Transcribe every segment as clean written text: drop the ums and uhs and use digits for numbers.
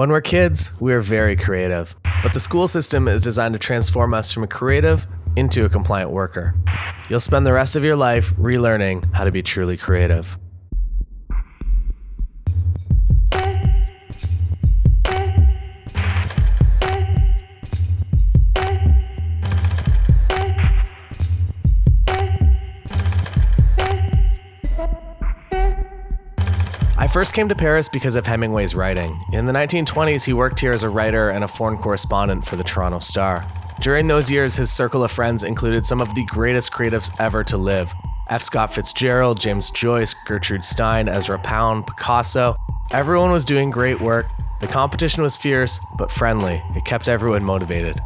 When we're kids, we're very creative, but the school system is designed to transform us from a creative into a compliant worker. You'll spend the rest of your life relearning how to be truly creative. I first came to Paris because of Hemingway's writing. In the 1920s, he worked here as a writer and a foreign correspondent for the Toronto Star. During those years, his circle of friends included some of the greatest creatives ever to live. F. Scott Fitzgerald, James Joyce, Gertrude Stein, Ezra Pound, Picasso. Everyone was doing great work. The competition was fierce, but friendly. It kept everyone motivated.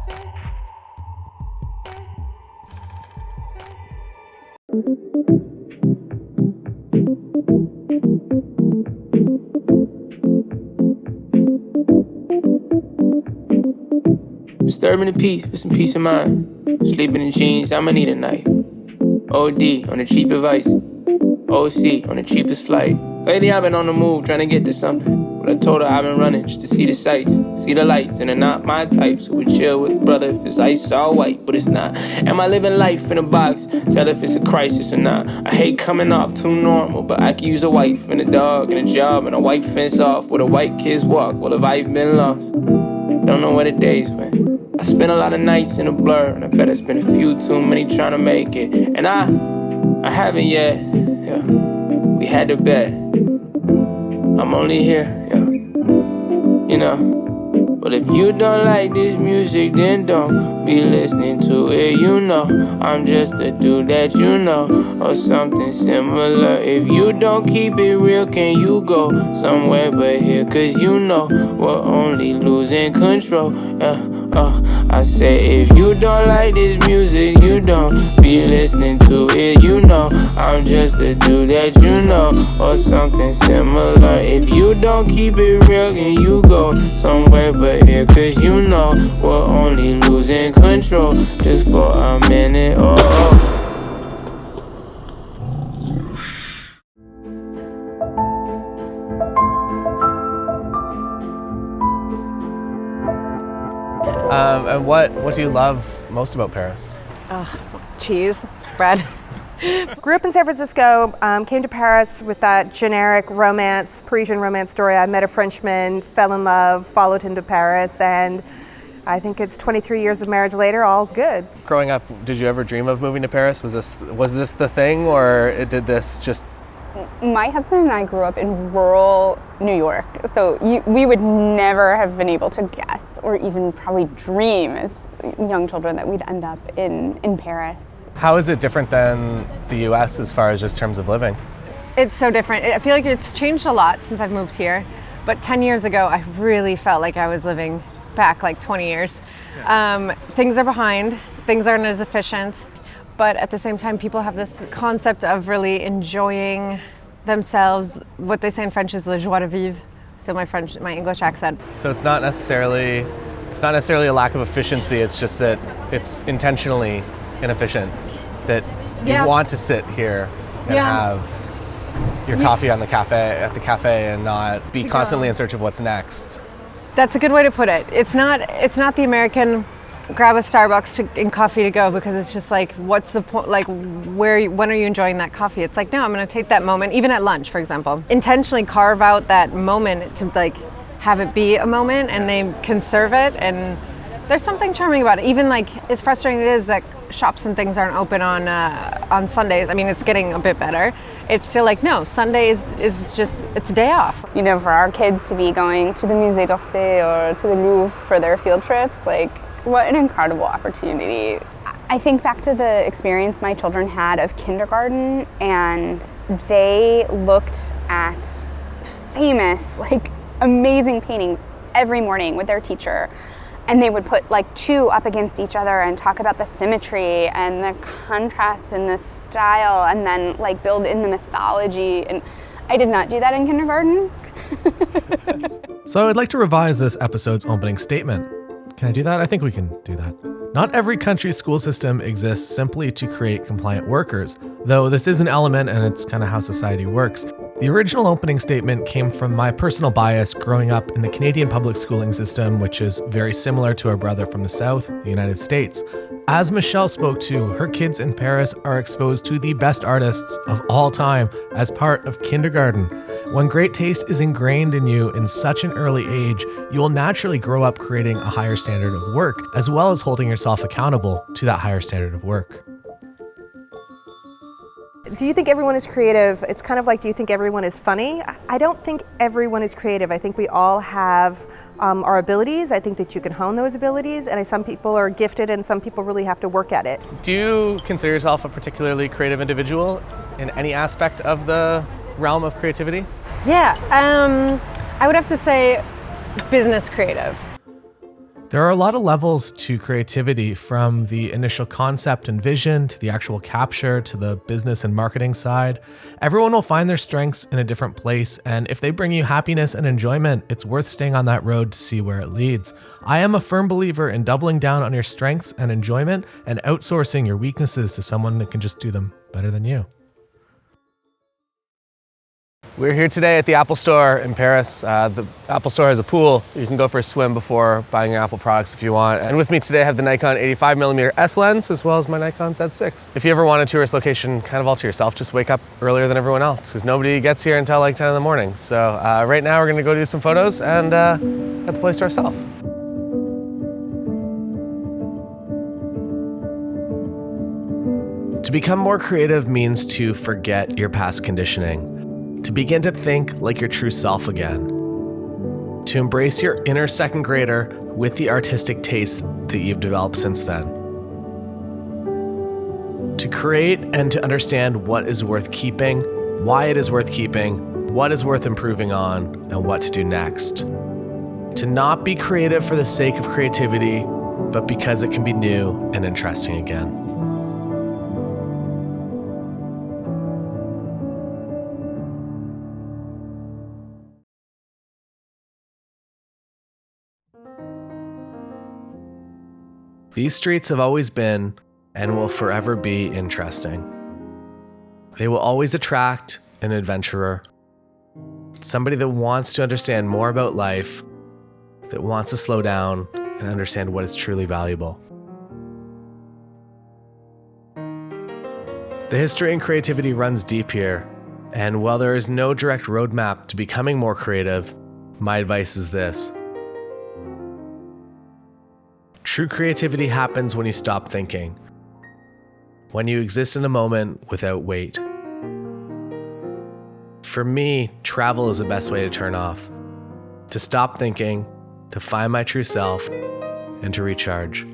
Disturbing the peace with some peace of mind. Sleeping in jeans, I'ma need a night. OD on the cheap advice. OC on the cheapest flight. Lately I've been on the move trying to get to something. But I told her I've been running just to see the sights, see the lights, and they're not my types who would chill with a brother if it's ice all white, but it's not. Am I living life in a box? Tell if it's a crisis or not. I hate coming off too normal, but I can use a wife and a dog and a job and a white fence off where the white kids walk. Well, if I've been lost, don't know where the days went. I spent a lot of nights in a blur, and I bet it's been a few too many trying to make it. And I haven't yet, yeah. We had to bet. I'm only here, yeah. You know. But if you don't like this music, then don't be listening to it. You know, I'm just a dude that you know, or something similar. If you don't keep it real, can you go somewhere but here? Cause you know, we're only losing control, yeah. I say if you don't like this music, you don't be listening to it. You know, I'm just a dude that you know, or something similar. If you don't keep it real, can you go somewhere but here? Cause you know, we're only losing control just for a minute. And what do you love most about Paris? Cheese, bread. Grew up in San Francisco, came to Paris with that generic romance, Parisian romance story. I met a Frenchman, fell in love, followed him to Paris, and I think it's 23 years of marriage later, all's good. Growing up, did you ever dream of moving to Paris? Was this the thing, or did this just... My husband and I grew up in rural New York, so we would never have been able to guess or even probably dream as young children that we'd end up in Paris. How is it different than the US as far as just terms of living? It's so different. I feel like it's changed a lot since I've moved here, but 10 years ago I really felt like I was living back like 20 years. Yeah. Things are behind, things aren't as efficient. But at the same time, people have this concept of really enjoying themselves. What they say in French is le joie de vivre. So my English accent. So it's not necessarily a lack of efficiency. It's just that it's intentionally inefficient. That you want to sit here and have your coffee at the cafe, and not be constantly in search of what's next. That's a good way to put it. It's not the American grab a Starbucks and coffee to go, because it's just like, what's the point? Like, when are you enjoying that coffee? It's like, no, I'm going to take that moment, even at lunch, for example. Intentionally carve out that moment to like have it be a moment, and they conserve it. And there's something charming about it. Even like, as frustrating it is that shops and things aren't open on Sundays. I mean, it's getting a bit better. It's still like, no, Sunday is just, it's a day off. You know, for our kids to be going to the Musée d'Orsay or to the Louvre for their field trips, like, what an incredible opportunity. I think back to the experience my children had of kindergarten, and they looked at famous, like, amazing paintings every morning with their teacher. And they would put like two up against each other and talk about the symmetry and the contrast and the style, and then like build in the mythology. And I did not do that in kindergarten. So I'd like to revise this episode's opening statement. Can I do that? I think we can do that. Not every country's school system exists simply to create compliant workers, though this is an element and it's kind of how society works. The original opening statement came from my personal bias growing up in the Canadian public schooling system, which is very similar to our brother from the South, the United States. As Michelle spoke to, her kids in Paris are exposed to the best artists of all time as part of kindergarten. When great taste is ingrained in you in such an early age, you will naturally grow up creating a higher standard of work, as well as holding yourself accountable to that higher standard of work. Do you think everyone is creative? It's kind of like, do you think everyone is funny? I don't think everyone is creative. I think we all have our abilities. I think that you can hone those abilities, and some people are gifted and some people really have to work at it. Do you consider yourself a particularly creative individual in any aspect of the realm of creativity? Yeah, I would have to say business creative. There are a lot of levels to creativity, from the initial concept and vision to the actual capture to the business and marketing side. Everyone will find their strengths in a different place, and if they bring you happiness and enjoyment, it's worth staying on that road to see where it leads. I am a firm believer in doubling down on your strengths and enjoyment and outsourcing your weaknesses to someone that can just do them better than you. We're here today at the Apple Store in Paris. The Apple Store has a pool. You can go for a swim before buying your Apple products if you want. And with me today I have the Nikon 85mm S lens, as well as my Nikon Z6. If you ever want a tourist location kind of all to yourself, just wake up earlier than everyone else, because nobody gets here until like 10 in the morning. So right now we're gonna go do some photos and at the place to ourselves. To become more creative means to forget your past conditioning, to begin to think like your true self again, to embrace your inner second grader with the artistic taste that you've developed since then, to create and to understand what is worth keeping, why it is worth keeping, what is worth improving on, and what to do next, to not be creative for the sake of creativity, but because it can be new and interesting again. These streets have always been and will forever be interesting. They will always attract an adventurer, somebody that wants to understand more about life, that wants to slow down and understand what is truly valuable. The history and creativity runs deep here, and while there is no direct roadmap to becoming more creative, my advice is this. True creativity happens when you stop thinking, when you exist in a moment without weight. For me, travel is the best way to turn off, to stop thinking, to find my true self, and to recharge.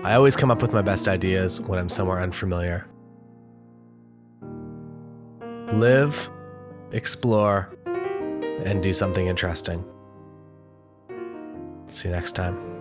I always come up with my best ideas when I'm somewhere unfamiliar. Live, explore, and do something interesting. See you next time.